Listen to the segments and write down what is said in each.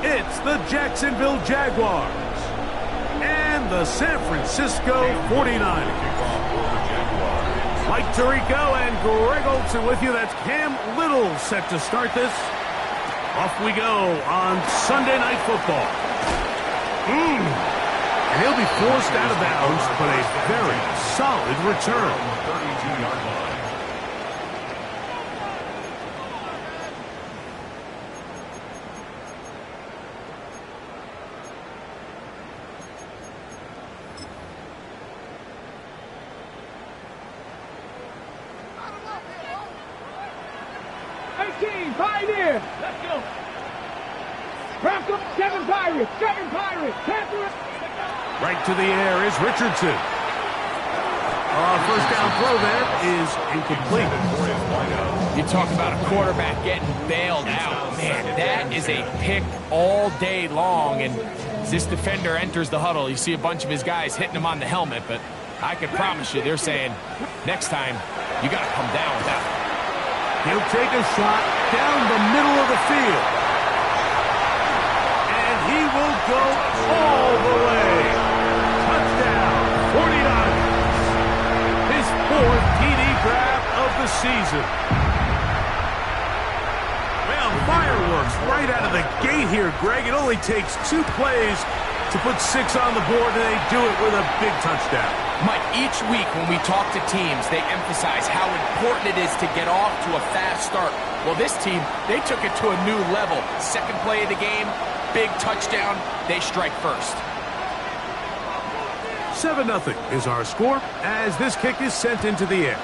It's the Jacksonville Jaguars and the San Francisco 49ers. Mike Tirico and Greg Olsen with you. That's Cam Little set to start this. Off we go on Sunday Night Football. And he'll be forced out of bounds, but a very solid return. 32-yard line. Pioneer! Let's go! Broncos, 7 Pirates! 7 Pirates! Right to the air is Richardson. First down throw there is incomplete. You talk about a quarterback getting bailed out. Man, that is a pick all day long. And as this defender enters the huddle, you see a bunch of his guys hitting him on the helmet. But I can promise you, they're saying, next time, you got to come down with that one. He'll take a shot down the middle of the field. And he will go all the way. Touchdown, 49ers. His 4th TD grab of the season. Well, fireworks right out of the gate here, Greg. It only takes 2 plays to put 6 on the board, and they do it with a big touchdown. Mike, each week when we talk to teams, they emphasize how important it is to get off to a fast start. Well, this team, they took it to a new level. Second play of the game, big touchdown, they strike first. 7-0 is our score as this kick is sent into the air.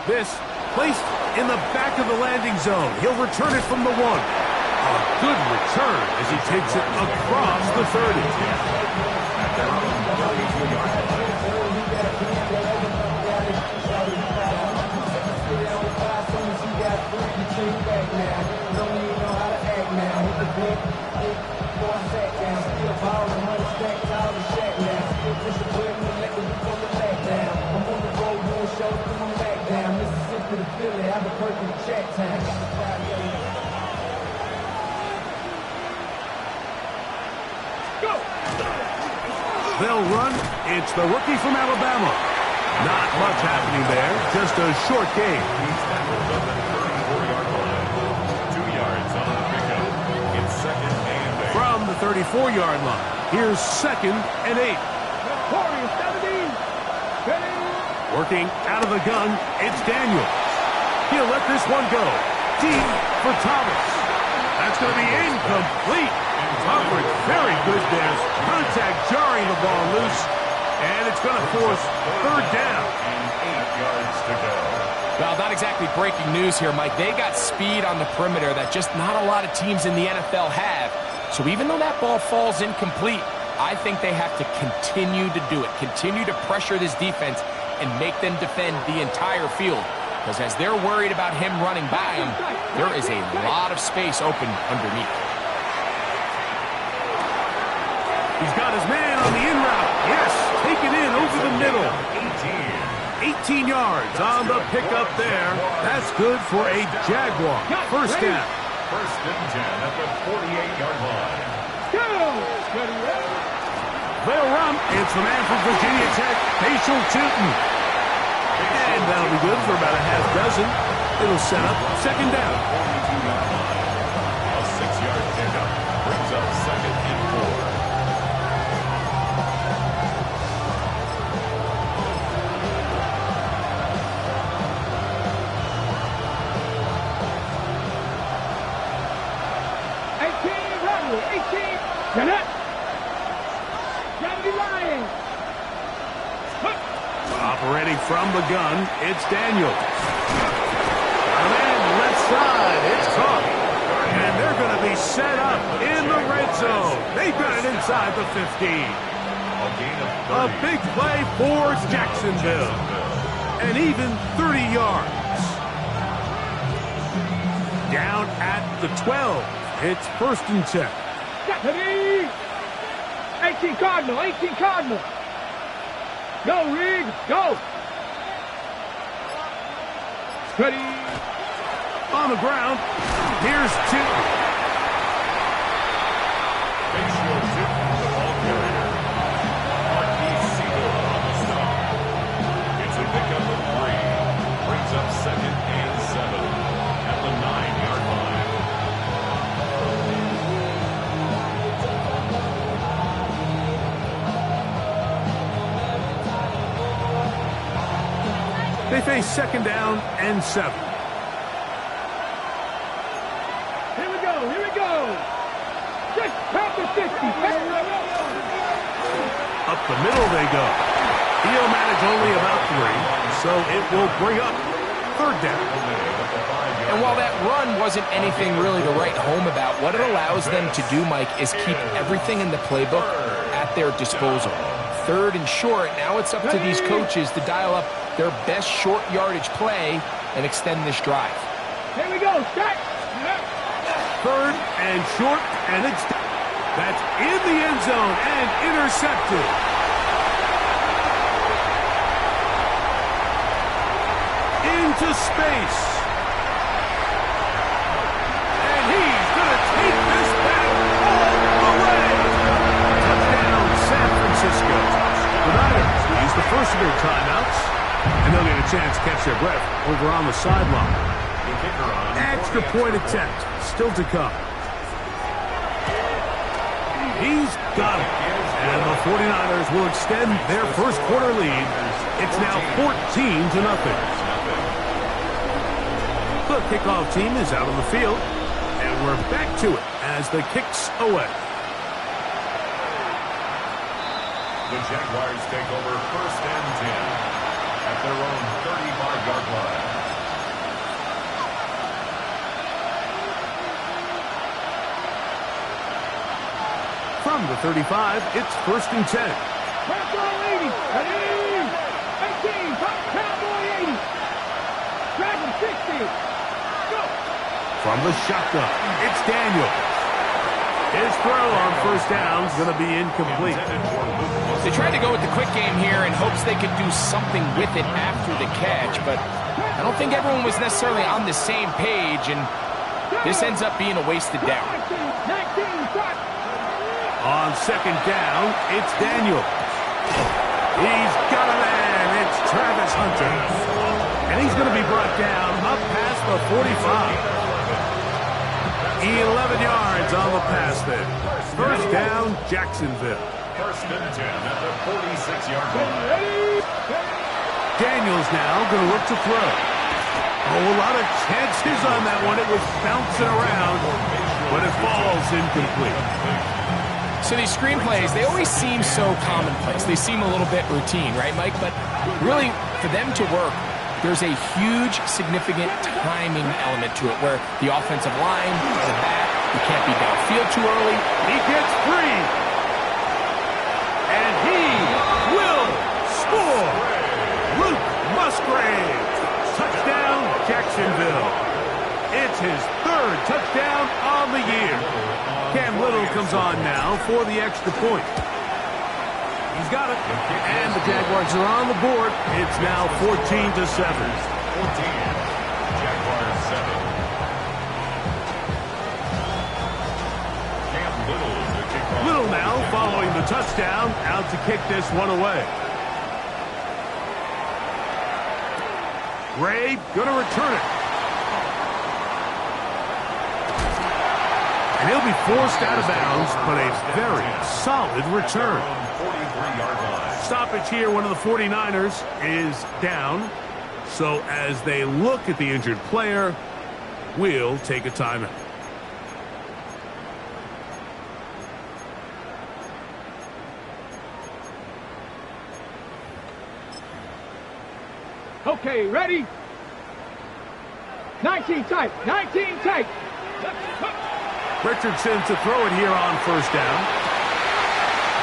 This placed in the back of the landing zone. He'll return it from the 1. A good return as he takes it across the 30. They'll run. It's the rookie from Alabama. Not much happening there. Just a short game. He's tackled up at the 34-yard line. 2 yards on the pickup. It's 2nd and 8. From the 34-yard line, here's 2nd and 8. Working out of the gun, it's Daniels. He'll let this one go. Deep for Thomas. That's going to be incomplete. Coverage very good there. Contact jarring the ball loose. And it's going to force 3rd down. And 8 yards to go. Well, not exactly breaking news here, Mike. They got speed on the perimeter that just not a lot of teams in the NFL have. So even though that ball falls incomplete, I think they have to continue to do it. Continue to pressure this defense and make them defend the entire field. Because as they're worried about him running by them, there is a lot of space open underneath. He's got his man on the in route. Yes, take it in over the middle. 18 yards on the pickup there. That's good for a Jaguar. First down. 1st and 10 at the 48-yard line. They'll run. It's the man from Virginia Tech, Facial Tootin. And that'll be good for about a half dozen. It'll set up 2nd down. 42-yard line. A 6-yard pickup brings up 2nd and 4. Operating from the gun, it's Daniels. Down in left side, it's caught. And they're going to be set up in the red zone. They've got it inside the 15. A big play for Jacksonville. And even 30 yards. Down at the 12. It's 1st and 10. 18 Cardinal, 18 Cardinal. Go, Riggs, go. Ready. On the ground, Here's two. Big shield tip, the ball carrier. Marquise Seager on the stop. It's a pickup of 3. Brings up 2nd and 7 at the 9-yard line. They face 2nd down and 7. Here we go. Here we go. Just past the 50. Up the middle they go. He'll manage only about 3, so it will bring up 3rd down. And while that run wasn't anything really to write home about, what it allows them to do, Mike, is keep everything in the playbook at their disposal. 3rd and short, now it's up to these coaches to dial up their best short yardage play and extend this drive. Here we go. Start. 3rd and short, and it's that's in the end zone and intercepted. Into space. And he's going to take this back all the way. Touchdown, San Francisco. The Niners will use the first of their timeouts, and they'll get a chance to catch their breath over on the sideline. Extra point attempt still to come. He's got it. And the 49ers will extend their first quarter lead. It's now 14-0. The kickoff team is out on the field, and we're back to it as the kick's away. The Jaguars take over 1st and 10 at their own 35-yard line. From the 35, it's 1st and 10. Cowboy 80. 18. Cowboy 80. Dragon 60. Go. From the shotgun, it's Daniel. His throw on 1st down is going to be incomplete. They tried to go with the quick game here in hopes they could do something with it after the catch, but I don't think everyone was necessarily on the same page, and this ends up being a wasted down. 19. Start. On 2nd down, it's Daniel. He's got a man. It's Travis Hunter. And he's going to be brought down up past the 45. 11 yards on the pass there. 1st down, Jacksonville. 1st and 10 at the 46-yard line. Daniels now going to look to throw. Oh, a lot of chances on that one. It was bouncing around, but it falls incomplete. So these screenplays, they always seem so commonplace. They seem a little bit routine, right, Mike? But really, for them to work, there's a huge, significant timing element to it where the offensive line, the back, you can't be downfield too early. He gets free. And he will score. Luke Musgrave. Touchdown, Jacksonville. It's his 3rd touchdown on the year. Cam Little comes on now for the extra point. He's got it. And the Jaguars are on the board. It's now 14-7. 14. Jaguars 7. Cam Little to kick off. Little now following the touchdown, out to kick this one away. Ray going to return it. And he'll be forced out of bounds, but a very solid return. 43-yard line. Stoppage here, one of the 49ers is down. So as they look at the injured player, we'll take a timeout. Okay, ready? 19 tight. 19 tight. Richardson to throw it here on 1st down.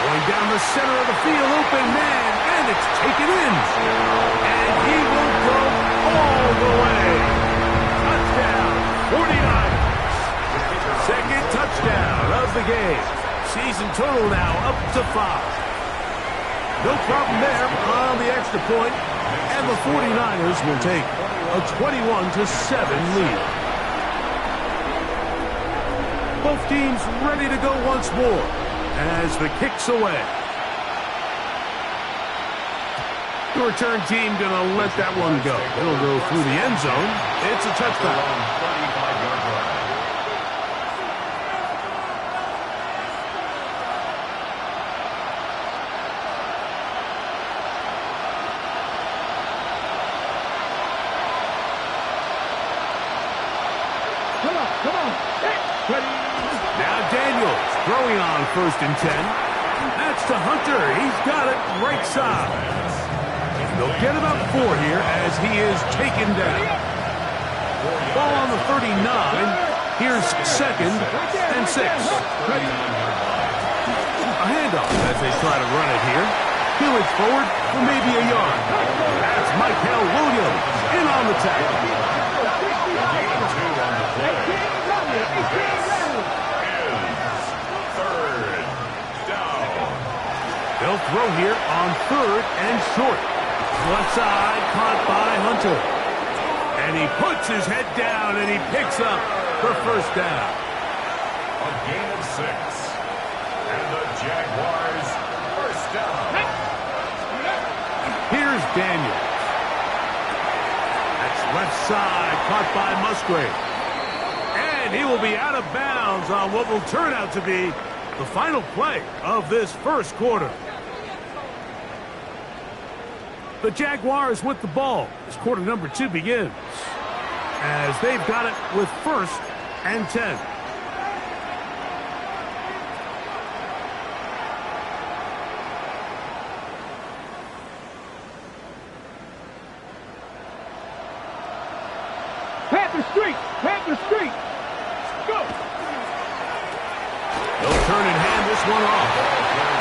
Going down the center of the field, open man, and it's taken in. And he will go all the way. Touchdown, 49ers. 2nd touchdown of the game. Season total now up to 5. No problem there on the extra point, and the 49ers will take a 21-7 lead. Both teams ready to go once more as the kick's away. The return team going to let that one go. It'll go through the end zone. It's a touchback. Now Daniels throwing on 1st and 10. That's to Hunter. He's got it right side. They'll get about 4 here as he is taken down. Ball on the 39. Here's 2nd and 6. A handoff as they try to run it here. He'll it forward for maybe a yard. That's Michael Williams in on the tackle. They'll throw here on 3rd and short. Left side caught by Hunter. And he puts his head down and he picks up the 1st down. A gain of 6. And the Jaguars 1st down. Here's Daniels. That's left side caught by Musgrave. And he will be out of bounds on what will turn out to be the final play of this 1st quarter. The Jaguars with the ball as quarter number 2 begins. As they've got it with 1st and 10. Panther Street, go! They'll turn and hand this one off.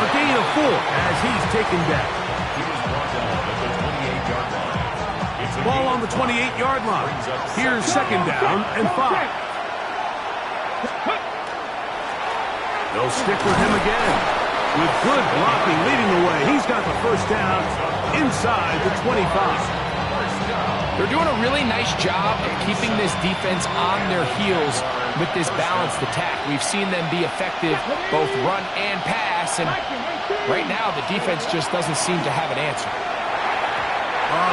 A gain of 4 as he's taken down. He was brought down at the 28-yard line. It's a Ball on the 28-yard line. Here's 2nd down and 5. They'll stick with him again. With good blocking leading the way, he's got the 1st down inside the 25. They're doing a really nice job of keeping this defense on their heels with this balanced attack. We've seen them be effective both run and pass, and right now the defense just doesn't seem to have an answer.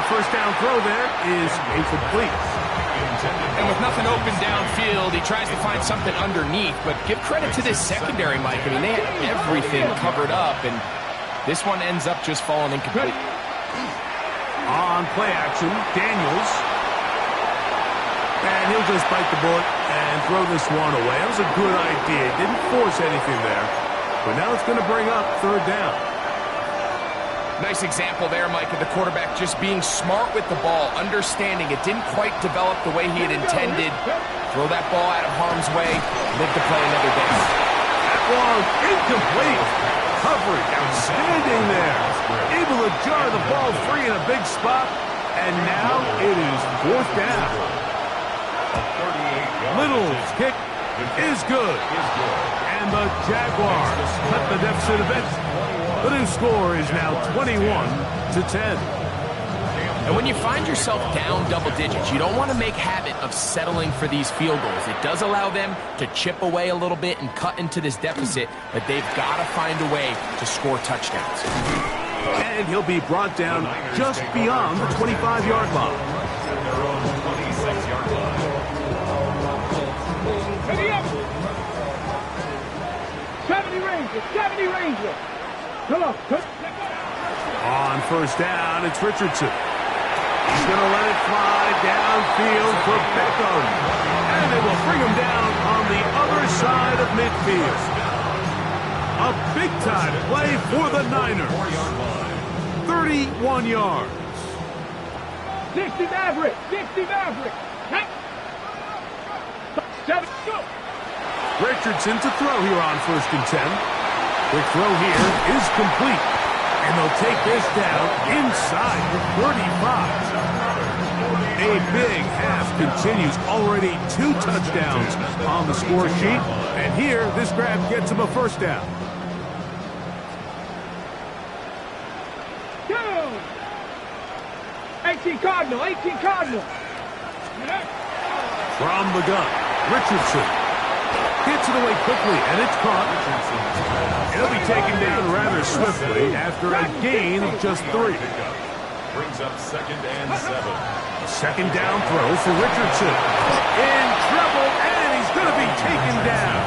1st down throw there is incomplete. And with nothing open downfield, he tries to find something underneath, but give credit to this secondary, Mike. I mean, they had everything covered up, and this one ends up just falling incomplete. On play action, Daniels. And he'll just bite the bullet and throw this one away. That was a good idea. Didn't force anything there. But now it's going to bring up 3rd down. Nice example there, Mike, of the quarterback just being smart with the ball, understanding it didn't quite develop the way he had intended. Throw that ball out of harm's way, live to play another day. That one incomplete. Coverage outstanding there. Able to jar the ball free in a big spot. And now it is 4th down. Little's kick is good. And the Jaguars cut the deficit a bit. The new score is now 21-10. And when you find yourself down double digits, you don't want to make habit of settling for these field goals. It does allow them to chip away a little bit and cut into this deficit, but they've got to find a way to score touchdowns. And he'll be brought down just beyond the 25-yard line. Their own 26-yard line. Ready up! 70 Rangers! Come on, On 1st down, it's Richardson. He's going to let it fly downfield for Beckham. And they will bring him down on the other side of midfield. A big-time play for the Niners. 31 yards. 60 Maverick! 7, go! Richardson to throw here on 1st and 10. Quick throw here is complete. And they'll take this down inside the 35. A big half continues. Already 2 touchdowns on the score sheet. And here, this grab gets him a 1st down. Go! 18 Cardinal. From the gun, Richardson. Gets it away quickly, and it's caught. He'll be taken down rather swiftly after a gain of just 3. Brings up 2nd and 7. Second down throw for Richardson. In trouble, and he's going to be taken down.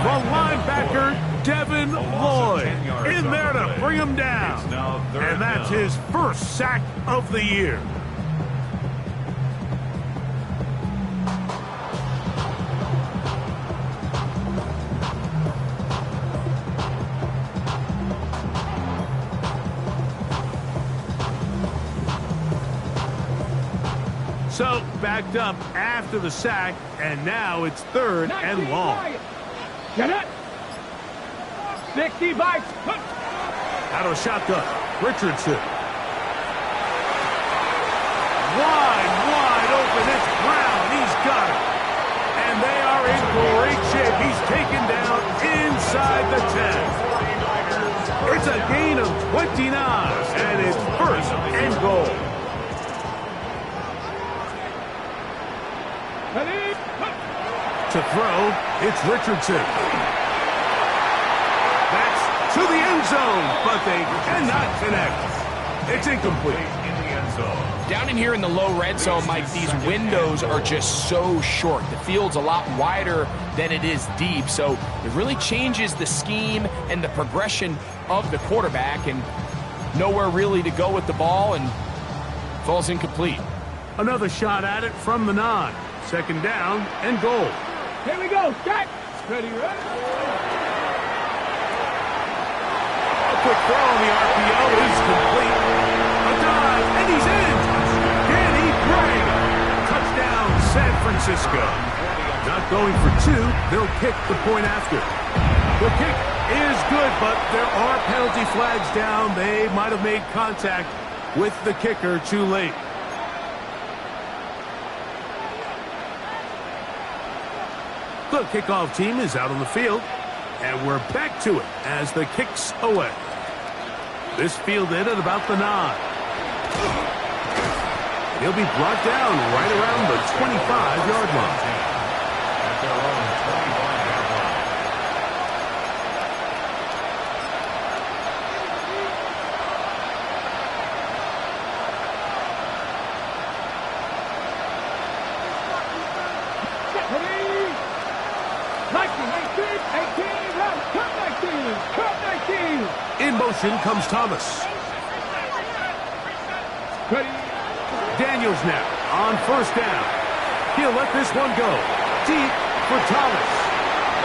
The linebacker, Devin Lloyd, in there to bring him down. And that's his first sack of the year. So, backed up after the sack, and now it's 3rd and long. Get it. 60 bites. Out of shotgun, Richardson. Wide open. It's Brown. He's got it. And they are in great shape. He's taken down inside the 10. It's a gain of 29, and it's 1st and goal. To throw, it's Richardson. That's to the end zone, but they cannot connect. It's incomplete. In the end zone. Down in here in the low red zone, Mike, these windows are just so short. The field's a lot wider than it is deep, so it really changes the scheme and the progression of the quarterback, and nowhere really to go with the ball, and falls incomplete. Another shot at it from the 9. Second down and goal. Here we go. Set. Ready, ready. A quick throw on the RPO is complete. A dive, and he's in. Danny Gray. Touchdown, San Francisco. Not going for 2. They'll kick the point after. The kick is good, but there are penalty flags down. They might have made contact with the kicker too late. The kickoff team is out on the field, and we're back to it as the kick's away. This fielded at about the 9. He'll be brought down right around the 25-yard line. At their own 25-yard line. In motion comes Thomas. Ready. Daniels now on 1st down. He'll let this one go. Deep for Thomas.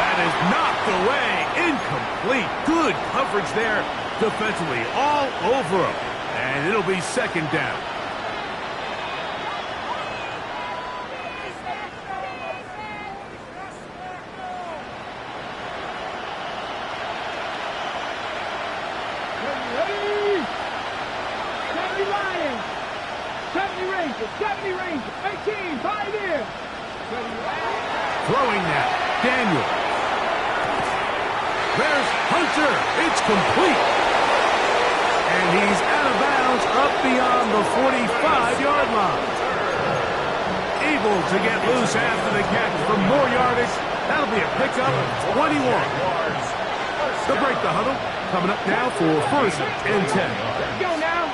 That is knocked away. Incomplete. Good coverage there defensively all over him. And it'll be 2nd down. Throwing now, Daniel. There's Hunter. It's complete. And he's out of bounds up beyond the 45-yard line. Able to get loose after the catch for more yardage. That'll be a pickup of 21. To break the huddle, coming up now for 1st and 10. Let's go now.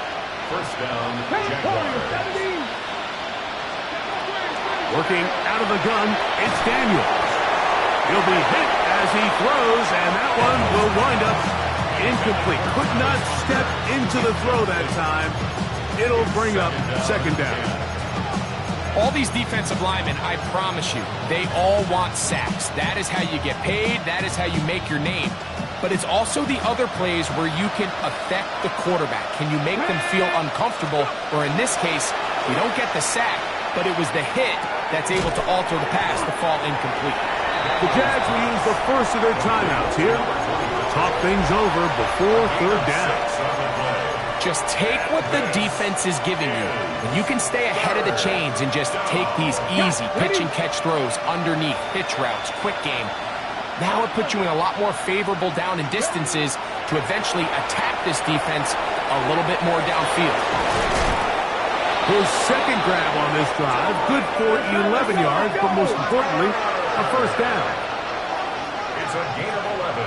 1st down, Jaguars. Working out of the gun, it's Daniel. He'll be hit as he throws, and that one will wind up incomplete. Could not step into the throw that time. It'll bring up 2nd down. All these defensive linemen, I promise you, they all want sacks. That is how you get paid. That is how you make your name. But it's also the other plays where you can affect the quarterback. Can you make them feel uncomfortable? Or in this case, you don't get the sack, but it was the hit that's able to alter the pass to fall incomplete. The Jags will use the first of their timeouts here to talk things over before 3rd down. Just take what the defense is giving you. When you can stay ahead of the chains and just take these easy pitch-and-catch throws underneath, pitch routes, quick game, now it puts you in a lot more favorable down and distances to eventually attack this defense a little bit more downfield. His 2nd grab on this drive, good for 11 yards, but most importantly, a first down. It's a gain of 11.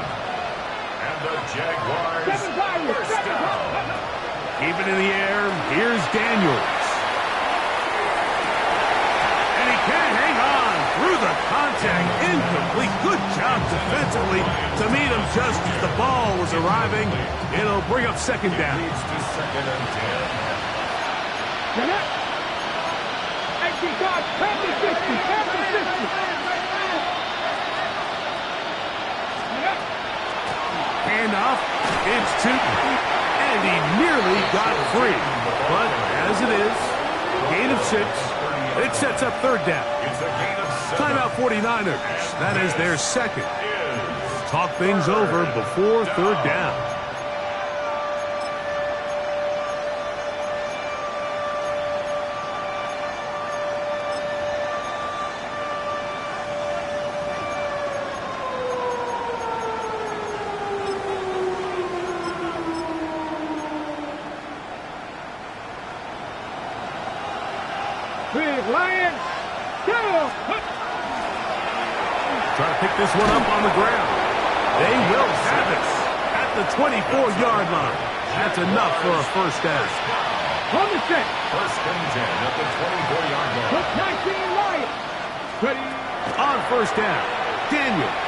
And the Jaguars first down. Keep it in the air. Here's Daniels. And he can't hang on through the contact. Incomplete. Good job defensively to meet him just as the ball was arriving. It'll bring up second down. Leads to second and 10. Handoff. It's Tootin. And he nearly got free. But as it is, gain of 6. It sets up third down. It's a gain of 7. Timeout 49ers. That is their second. Talk things over before third down. Big Lions, go! Try to pick this one up on the ground. They will have it at the 24-yard line. That's enough for a first down. On the set. First and 10 at the 24-yard line. Put 19 Lions. Ready. On first down, Daniels.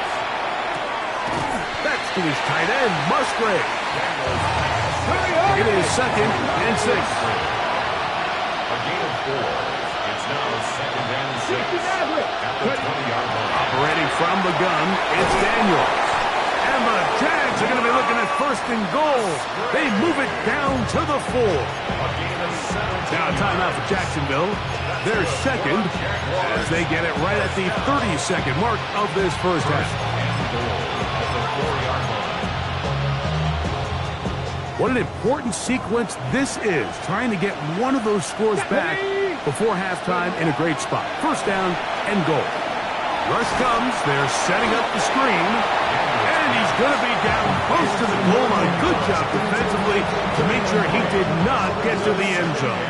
That's to his tight end, Musgrave. Hurry up. It is second and 6. A gain of 4. It's now second and 6 at the 20-yard line. Operating from the gun, it's Daniels. And the Jags are going to be looking at first and goal. They move it down to the 4. A gain of 17. Now a timeout for Jacksonville. They're second as they get it right at the 30-second mark of this first half. What an important sequence this is, trying to get one of those scores back before halftime in a great spot. First down and goal. Rush comes. They're setting up the screen. And he's going to be down close to the goal line. Good job defensively to make sure he did not get to the end zone.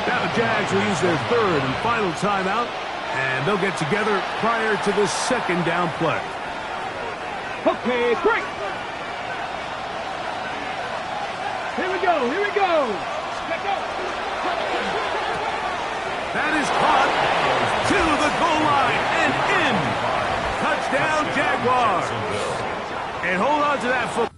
Now the Jags will use their third and final timeout, and they'll get together prior to the second down play. Okay, great. Here we go. Here we go. Let's go. That is caught to the goal line and in. Touchdown, Jaguars. And hold on to that football.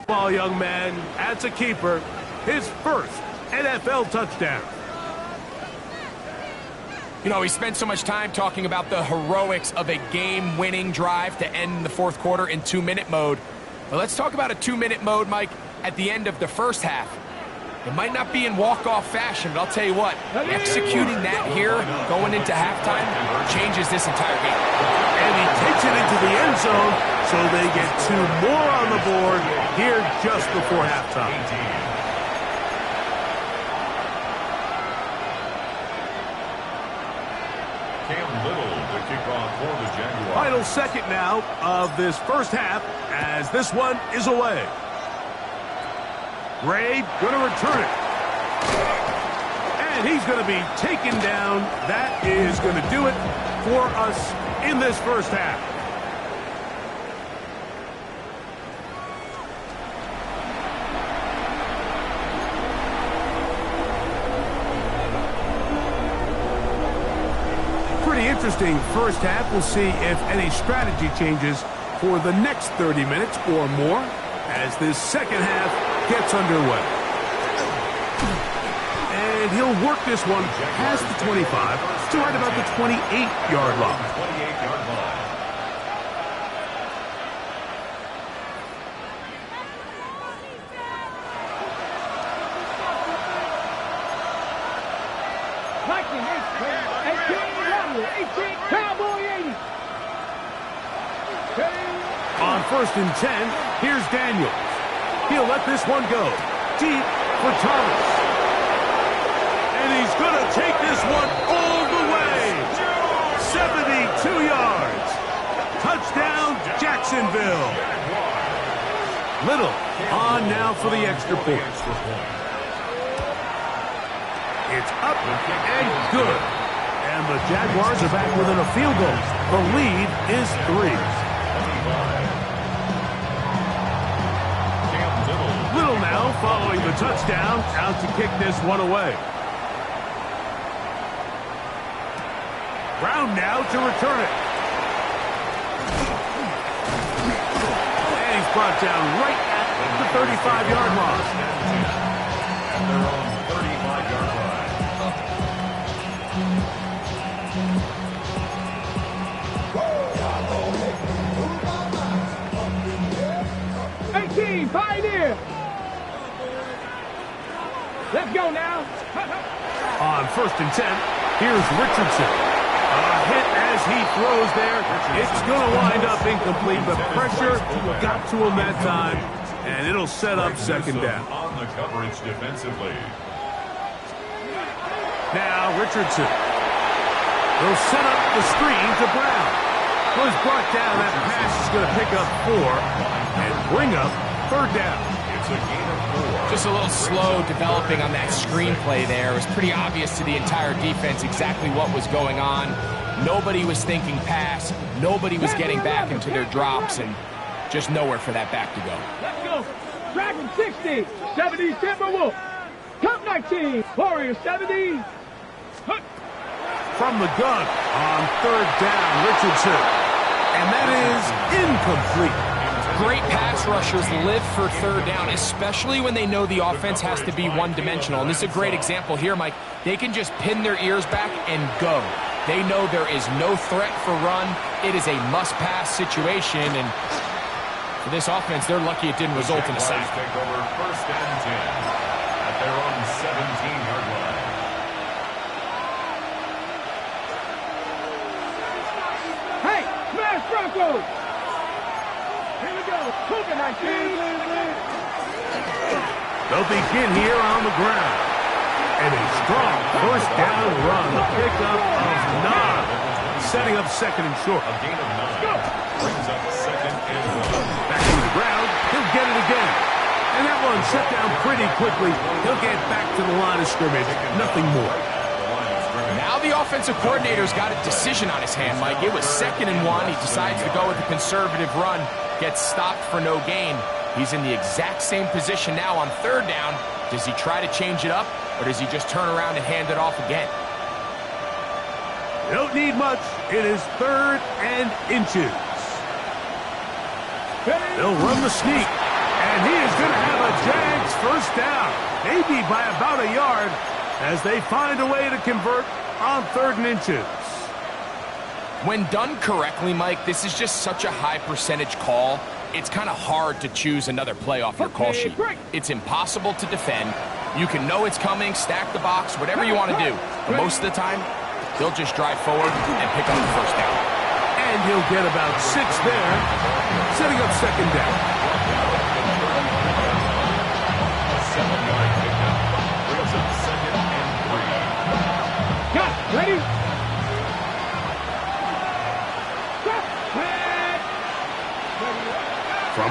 Ball, young man. That's a keeper. His first NFL touchdown. You know, we spent so much time talking about the heroics of a game-winning drive to end the fourth quarter in 2-minute mode. But let's talk about a 2-minute mode, Mike, at the end of the first half. It might not be in walk-off fashion, but I'll tell you what, executing that here, going into halftime, changes this entire game. And he takes it into the end zone, so they get 2 more on the board here just before halftime. Cam Little to kick off for the Jaguars. Final second now of this first half as this one is away. Gray going to return it. And he's going to be taken down. That is going to do it for us in this first half. Pretty interesting first half. We'll see if any strategy changes for the next 30 minutes or more as this second half gets underway. And he'll work this one past the 25 to right about the 28-yard line. 28-yard line. Viking 18, Cowboy 80. On 1st and 10, here's Daniels. He'll let this one go deep for Thomas. And he's going to take this one all the way. 72 yards. Touchdown, Jacksonville. Little on now for the extra point. It's up and good. And the Jaguars are back within a field goal. The lead is 3. Little now following the touchdown, out to kick this one away. Brown now to return it. And he's brought down right at the 35-yard line. And they're on 35-yard line. 18, Pioneer. Let's go now. On 1st and 10, here's Richardson. A hit as he throws there. It's going to wind up incomplete. The pressure got to him that time, and it'll set up second down. On the coverage defensively. Now Richardson. They'll set up the screen to Brown. Was brought down. That pass is going to pick up 4 and bring up 3rd down. It's a gain of 4. Just a little slow developing on that screenplay there. It was pretty obvious to the entire defense exactly what was going on. Nobody was thinking pass. Nobody was getting back into their drops, and just nowhere for that back to go. Let's go. Dragon 60, 70 Timberwolf. Cup 19, Warriors 70. From the gun on 3rd down, Richardson. And that is incomplete. Great pass rushers live for 3rd down, especially when they know the offense has to be one-dimensional. And this is a great example here, Mike. They can just pin their ears back and go. They know there is no threat for run. It is a must-pass situation, and for this offense, they're lucky it didn't result in a sack. Take over 1st and 10 at their own 17-yard line. Hey, smash Broncos. Here we go. Cougar 19. They'll begin here on the ground. And a strong 1st down run. The pickup of 9. Setting up 2nd and short. A gain of 9 brings up 2nd and 1. Back to the ground. He'll get it again. And that one shut down pretty quickly. He'll get back to the line of scrimmage. Nothing more. Now the offensive coordinator's got a decision on his hand, Mike. It was 2nd and 1. He decides to go with a conservative run. Gets stopped for no gain. He's in the exact same position now on 3rd down. Does he try to change it up, or does he just turn around and hand it off again? They don't need much. It is 3rd and inches. They'll run the sneak. And he is going to have a Jags 1st down. Maybe by about a yard as they find a way to convert on 3rd and inches. When done correctly, Mike, this is just such a high percentage call. It's kind of hard to choose another play off your call sheet. It's impossible to defend. You can know it's coming, stack the box, whatever you want to do. But most of the time, they'll just drive forward and pick up the 1st down. And he'll get about 6 there, setting up 2nd down. A 7-yard pickup brings up 2nd and 3. Got it. Ready?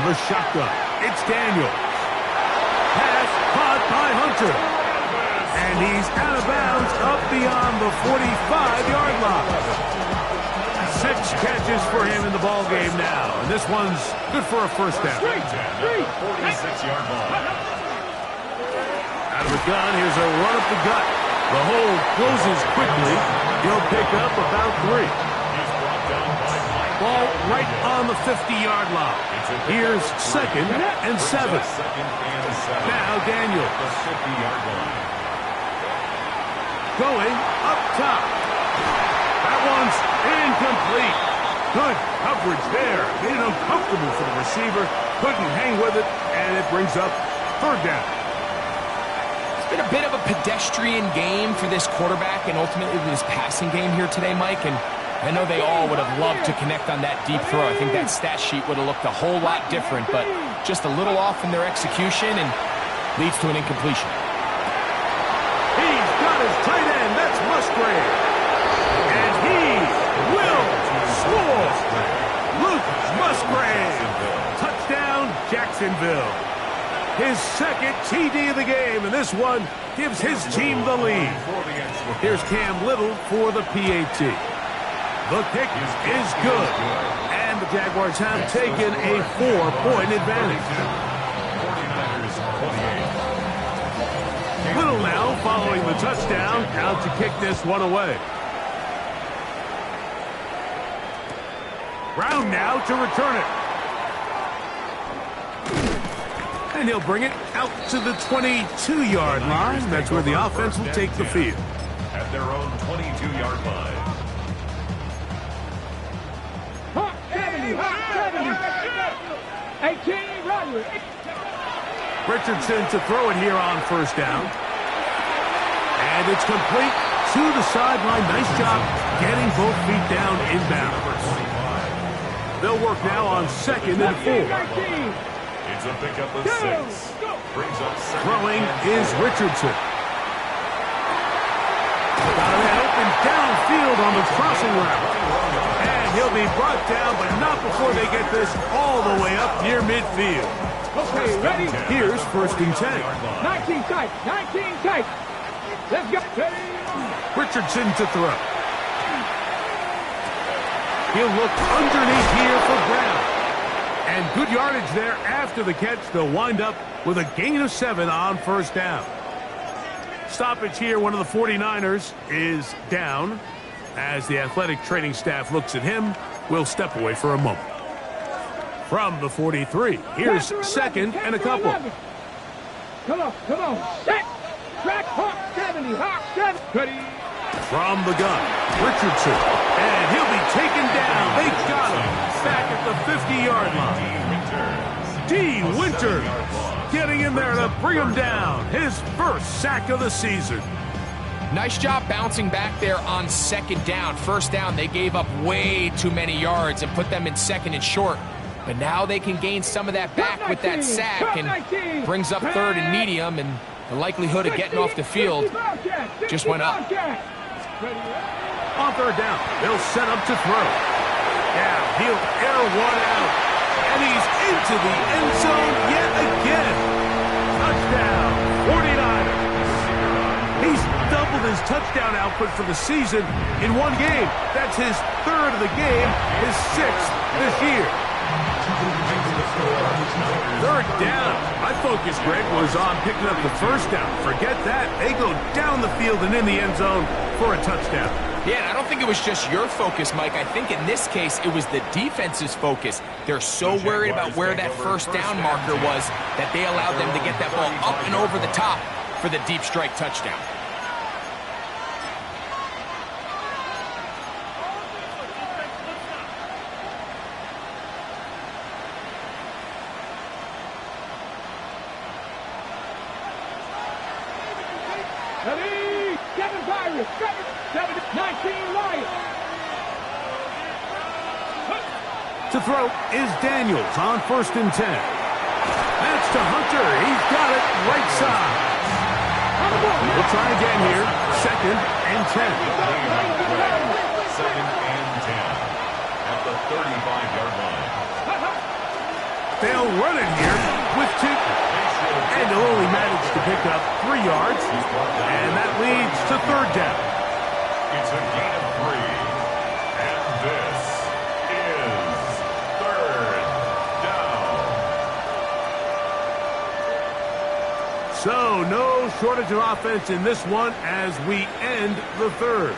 the shotgun. It's Daniels. Pass caught by Hunter. And he's out of bounds up beyond the 45-yard line. 6 catches for him in the ball game now. And this one's good for a first down. 46-yard line. Out of the gun, here's a run up the gut. The hole closes quickly. He'll pick up about 3. He's brought down by Mike. Ball right on the 50-yard line. Here's 2nd and 7. Second and 7. Now Daniels. The 50-yard line. Going up top. That one's incomplete. Good coverage there. Made it uncomfortable for the receiver. Couldn't hang with it, and it brings up 3rd down. It's been a bit of a pedestrian game for this quarterback and ultimately this passing game here today, Mike. And I know they all would have loved to connect on that deep throw. I think that stat sheet would have looked a whole lot different, but just a little off in their execution and leads to an incompletion. He's got his tight end. That's Musgrave. And he will score. Luke Musgrave. Touchdown, Jacksonville. His 2nd TD of the game, and this one gives his team the lead. Here's Cam Little for the PAT. The kick is good, and the Jaguars have taken a 4-point advantage. 49ers 28. Little now following the touchdown, out to kick this one away. Brown now to return it. And he'll bring it out to the 22-yard line. That's where the offense will take the field. At their own 22-yard line. Hawk 70, Hawk 70. 18, Roderick. Richardson to throw it here on 1st down. And it's complete to the sideline. Nice job getting both feet down inbounds. They'll work now on 2nd and 4. It's a pickup of 6. Brings up 2nd. Throwing is Richardson. Got a man open downfield on the crossing route. And he'll be brought down, but not before they get this all the way up near midfield. Okay, ready? Here's 1st and 10. 19 tight, 19 tight. Let's go. Ready? Richardson to throw. He'll look underneath here for Brown. And good yardage there after the catch. They'll wind up with a gain of 7 on 1st down. Stoppage here. One of the 49ers is down. As the athletic training staff looks at him, we'll step away for a moment. From the 43, here's 2nd and a couple. Come on. Set. Track Hawk 70, Hawk 70. Ready? From the gun, Richardson. And he'll be taken down. They got him back at the 50-yard line. D. Winters getting in there to bring him down. His 1st sack of the season. Nice job bouncing back there on 2nd down. 1st down, they gave up way too many yards and put them in 2nd and short. But now they can gain some of that back with that sack and brings up 3rd and medium, and the likelihood of getting off the field just went up. On 3rd down, they'll set up to throw. Now he'll air one out, and he's into the end zone yet again. Touchdown, 49ers. He's doubled his touchdown output for the season in one game. That's his 3rd of the game, his 6th this year. 3rd down. My focus, Greg, was on picking up the 1st down. Forget that. They go down the field and in the end zone for a touchdown. Yeah, and I don't think it was just your focus, Mike. I think in this case, it was the defense's focus. They're so worried about where that 1st down marker was that they allowed them to get that ball up and over the top for the deep strike touchdown. Ready? 7 Pirates. 7, 19 Lions. To throw is Daniels on 1st and 10. That's to Hunter. He's got it right side. We'll try again here. 2nd and 10. 2nd and 10 at the 35-yard line. They'll run it here with Tootin. And they'll only manage to pick up 3 yards. And that leads to third down. It's a gain of 3. And this is third down. So no shortage of offense in this one as we end the third.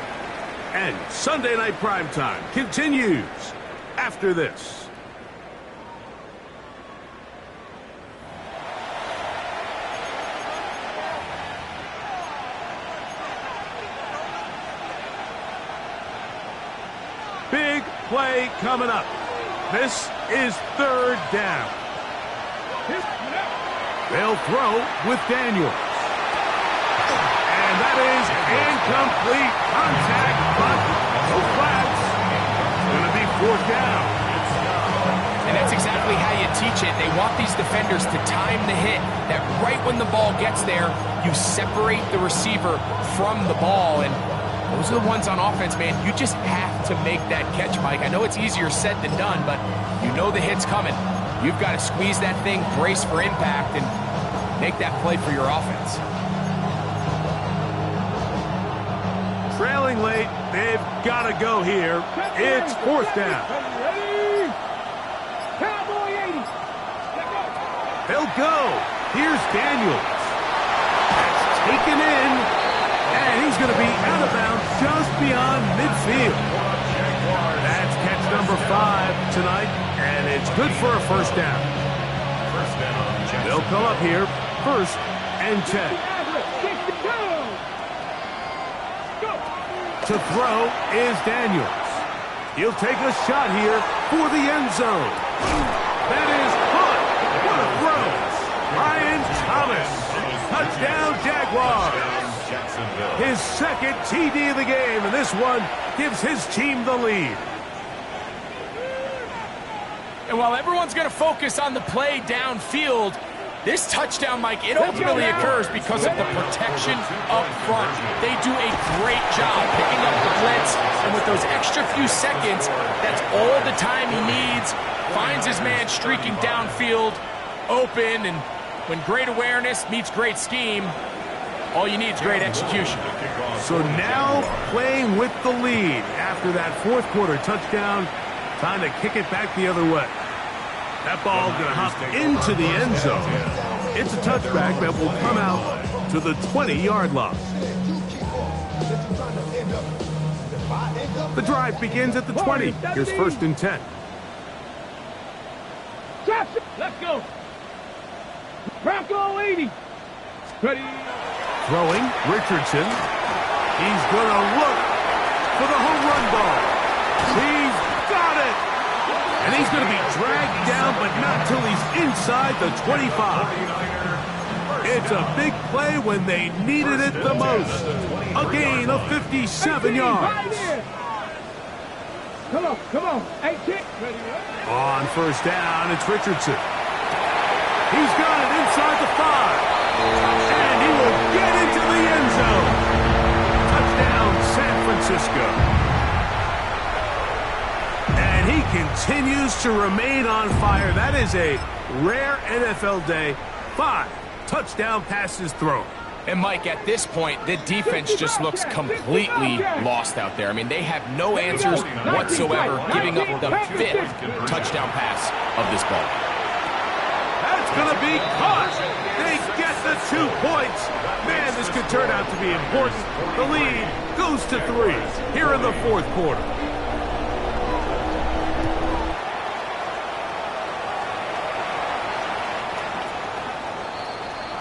And Sunday Night Primetime continues after this. Big play coming up. This is third down. They'll throw with Daniels. And that is incomplete contact, but no flags. It's going to be fourth down. And that's exactly how you teach it. They want these defenders to time the hit, that right when the ball gets there, you separate the receiver from the ball. And those are the ones on offense, man. You just have to make that catch, Mike. I know it's easier said than done, but you know the hit's coming. You've got to squeeze that thing, brace for impact, and make that play for your offense. Trailing late, they've got to go here. It's fourth down. Cowboy 80. They'll go. Here's Daniels. That's taken in, and he's going to be out of bounds just beyond midfield. That's catch number 5 tonight, and it's good for a first down. They'll come up here, first and 10. To throw is Daniels. He'll take a shot here for the end zone. That is caught. What a throw. Brian Thomas. Touchdown, Jaguars. His second TD of the game, and this one gives his team the lead. And while everyone's going to focus on the play downfield, this touchdown, Mike, it ultimately occurs because of the protection up front. They do a great job picking up the blitz, and with those extra few seconds, that's all the time he needs. Finds his man streaking downfield, open, and when great awareness meets great scheme, all you need is great execution. So now playing with the lead after that fourth quarter touchdown, time to kick it back the other way. That ball going to hop into the end zone. It's a touchback that will come out to the 20-yard line. The drive begins at the 20. Here's first and 10. Let's go. Bronco 80. Ready. Throwing, Richardson. He's going to look for the home run ball. He's got it. And he's going to be dragged down, but not till he's inside the 25. It's a big play when they needed it the most. A gain of 57 yards. Come on. 18. On first down, it's Richardson. He's got it inside the 5. And he will get into the end zone. Touchdown, San Francisco. And he continues to remain on fire. That is a rare NFL day. 5 touchdown passes thrown. And, Mike, at this point, the defense just looks completely lost out there. I mean, they have no answers whatsoever, giving up the 5th touchdown pass of this ball. That's going to be caught. They get the 2 points. Man, this could turn out to be important. The lead goes to 3 here in the fourth quarter.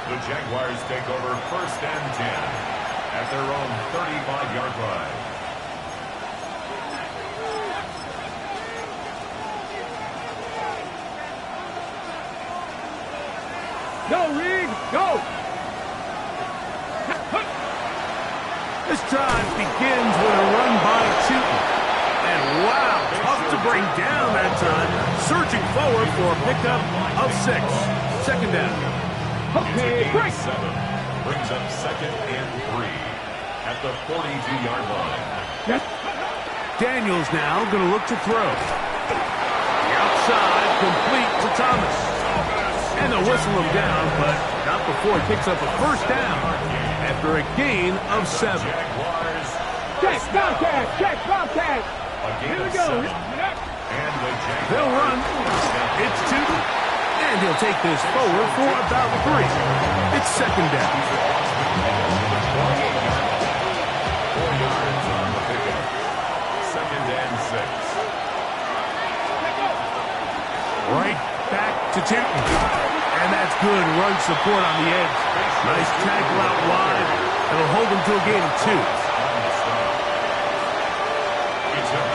The Jaguars take over first and 10 at their own 35-yard line. Go, Reed, go! This drive begins with a run by Tootin. And wow, tough to bring down that time. Surging forward for a pickup of 6. Second down. Okay, break. 7 brings up second and 3 at the 42-yard line. Daniels now going to look to throw. The side, complete to Thomas. And they'll whistle him down, but not before he picks up a first down after a gain of 7. Check, Bobcat, check, Bobcat. Here we go. They'll run. It's 2. And he'll take this forward for about 3. It's second down. 4 yards on the pickup. Second and 6. Right back to Tipton. And that's good run support on the edge. Nice tackle out wide. It'll hold him to a gain of 2.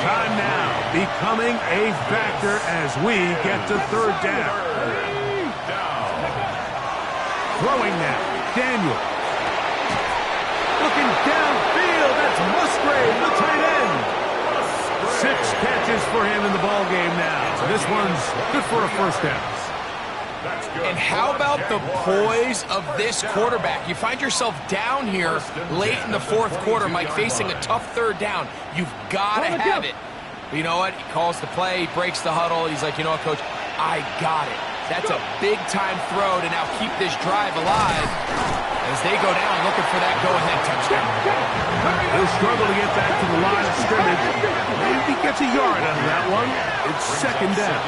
Time now becoming a factor as we get to third down. Throwing now, Daniel. Looking downfield, that's Musgrave, the tight end. 6 catches for him in the ball game now. So this one's good for a first down. And how about the poise of this quarterback? You find yourself down here late in the fourth quarter, Mike, facing a tough third down. You've got to have it. But you know what? He calls the play, he breaks the huddle. He's like, you know what, Coach? I got it. That's a big-time throw to now keep this drive alive as they go down looking for that go-ahead touchdown. He'll struggle to get back to the line of scrimmage. Maybe he gets a yard out of that one. It's second down.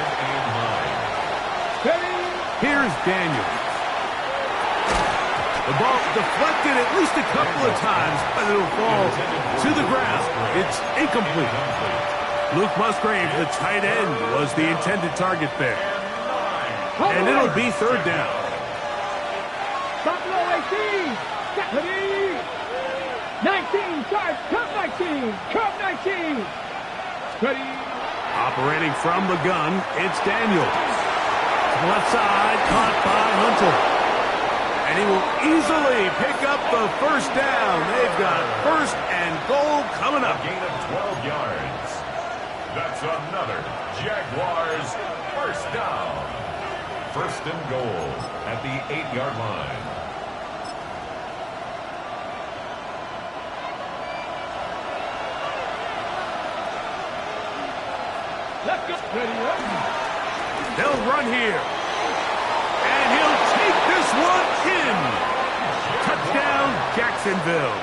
Here's Daniel. The ball deflected at least a couple of times, but it'll fall to the ground. It's incomplete. Luke Musgrave, the tight end, was the intended target there. And it'll be third down. Buffalo 18. Deputy. 19. Charge. Cup 19. Cup 19. Ready. Operating from the gun, it's Daniel. Left side, caught by Hunter. And he will easily pick up the first down. They've got first and goal coming up. Gain of 12 yards. That's another Jaguars first down. First and goal at the 8-yard line. Let's go. Ready up. They'll run here. And he'll take this one in. Touchdown, Jacksonville.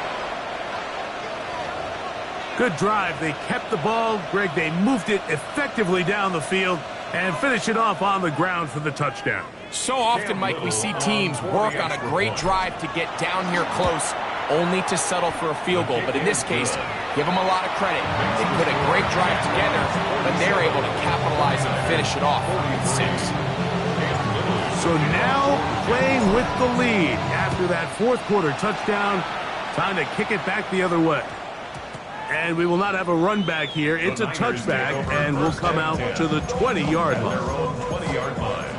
Good drive. They kept the ball. Greg, they moved it effectively down the field and finish it off on the ground for the touchdown. So often, Mike, we see teams work on a great drive to get down here close, only to settle for a field goal. But in this case, give them a lot of credit. They put a great drive together, but they're able to capitalize and finish it off with 6. So now playing with the lead after that fourth quarter touchdown. Time to kick it back the other way. And we will not have a run back here. It's a touchback, and we'll come out to the 20-yard line. 20-yard line.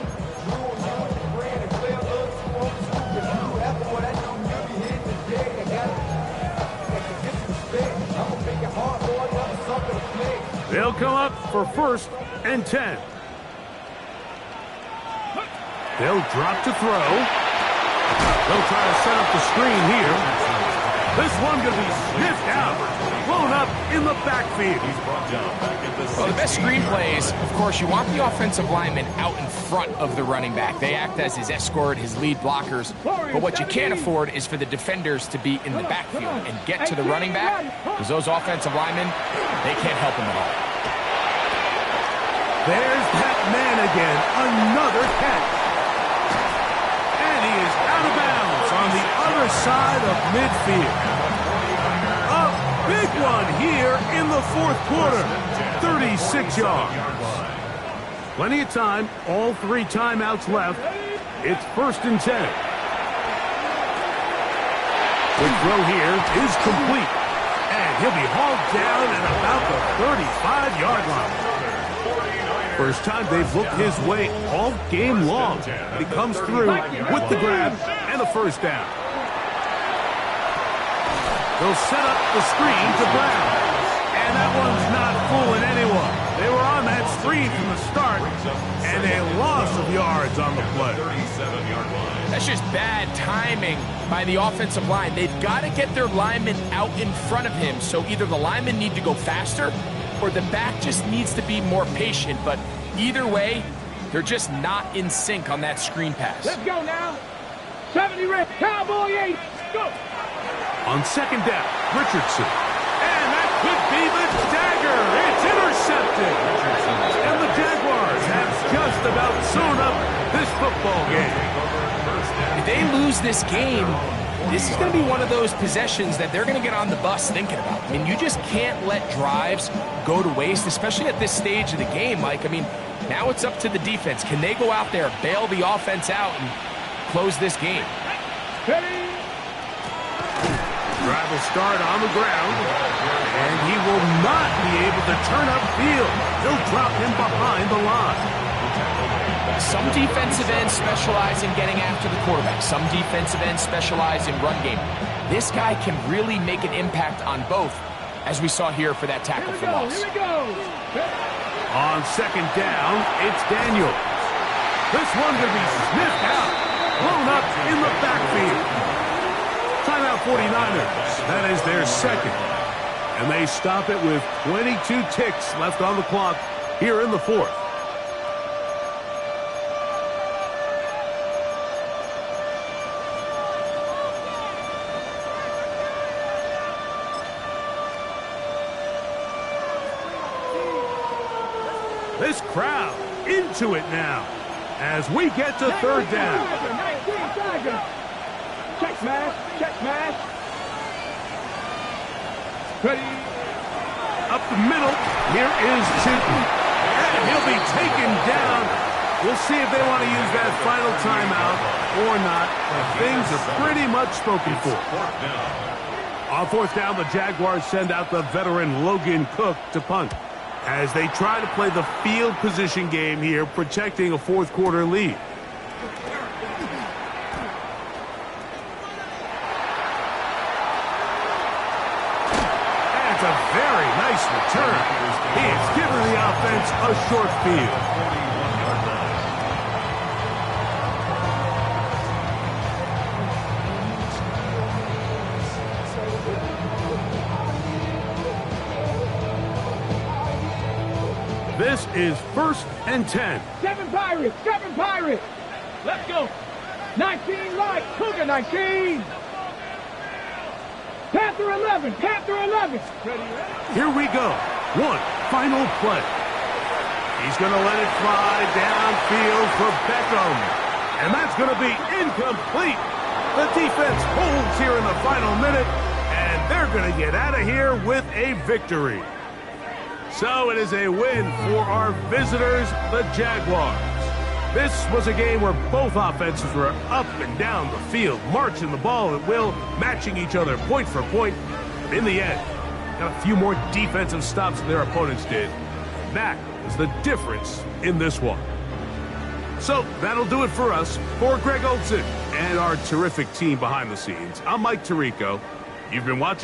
They'll come up for first and 10. They'll drop to throw. They'll try to set up the screen here. This one going to be sniffed out, blown up in the backfield. Well, the best screen plays, of course, you want the offensive lineman out in front of the running back. They act as his escort, his lead blockers. But what you can't afford is for the defenders to be in the backfield and get to the running back, because those offensive linemen, they can't help him at all. There's that man again, another catch. And he is out of bounds on the other side of midfield. A big one here in the fourth quarter, 36 yards. Plenty of time, all 3 timeouts left. It's first and 10. The throw here is complete. And he'll be hauled down at about the 35-yard line. First time they've looked his way all game long. He comes through with the grab and a first down. They'll set up the screen to Brown. And that one's not fooling anyone. They were on that screen from the start, and a loss of yards on the play. That's just bad timing by the offensive line. They've got to get their linemen out in front of him, so either the linemen need to go faster or the back just needs to be more patient. But Either way, they're just not in sync on that screen pass. Let's go now. 70 reps. Cowboy 8. Go. On second down, Richardson. And that could be the dagger. It's intercepted. And the Jaguars have just about sewn up this football game. If they lose this game, this is going to be one of those possessions that they're going to get on the bus thinking about. I mean, you just can't let drives go to waste, especially at this stage of the game, Mike. I mean, now it's up to the defense. Can they go out there, bail the offense out, and close this game? Ready. Drive will start on the ground, and he will not be able to turn upfield. They'll drop him behind the line. Some defensive ends specialize in getting after the quarterback. Some defensive ends specialize in run game. This guy can really make an impact on both, as we saw here for that tackle for loss. Here we go. On second down, it's Daniels. This one going to be sniffed out, blown up in the backfield. Timeout 49ers. That is their second. And they stop it with 22 ticks left on the clock here in the fourth. This crowd into it now as we get to third down. 19 seconds. Check smash. Check smash. Ready. Up the middle. Here is Chitton. And he'll be taken down. We'll see if they want to use that final timeout or not. Things are pretty much spoken for. On fourth down, the Jaguars send out the veteran Logan Cook to punt, as they try to play the field position game here, protecting a fourth quarter lead. That's a very nice return. He has given the offense a short field. This is 1st and 10. 7 Pirates. 7 Pirates. Let's go. 19 light. Cougar 19. Panther 11. Panther 11. Ready. Here we go. One final play. He's going to let it fly downfield for Beckham. And that's going to be incomplete. The defense holds here in the final minute, and they're going to get out of here with a victory. So it is a win for our visitors, the Jaguars. This was a game where both offenses were up and down the field, marching the ball at will, matching each other point for point. But in the end, got a few more defensive stops than their opponents did. That is the difference in this one. So that'll do it for us. For Greg Olsen and our terrific team behind the scenes, I'm Mike Tirico. You've been watching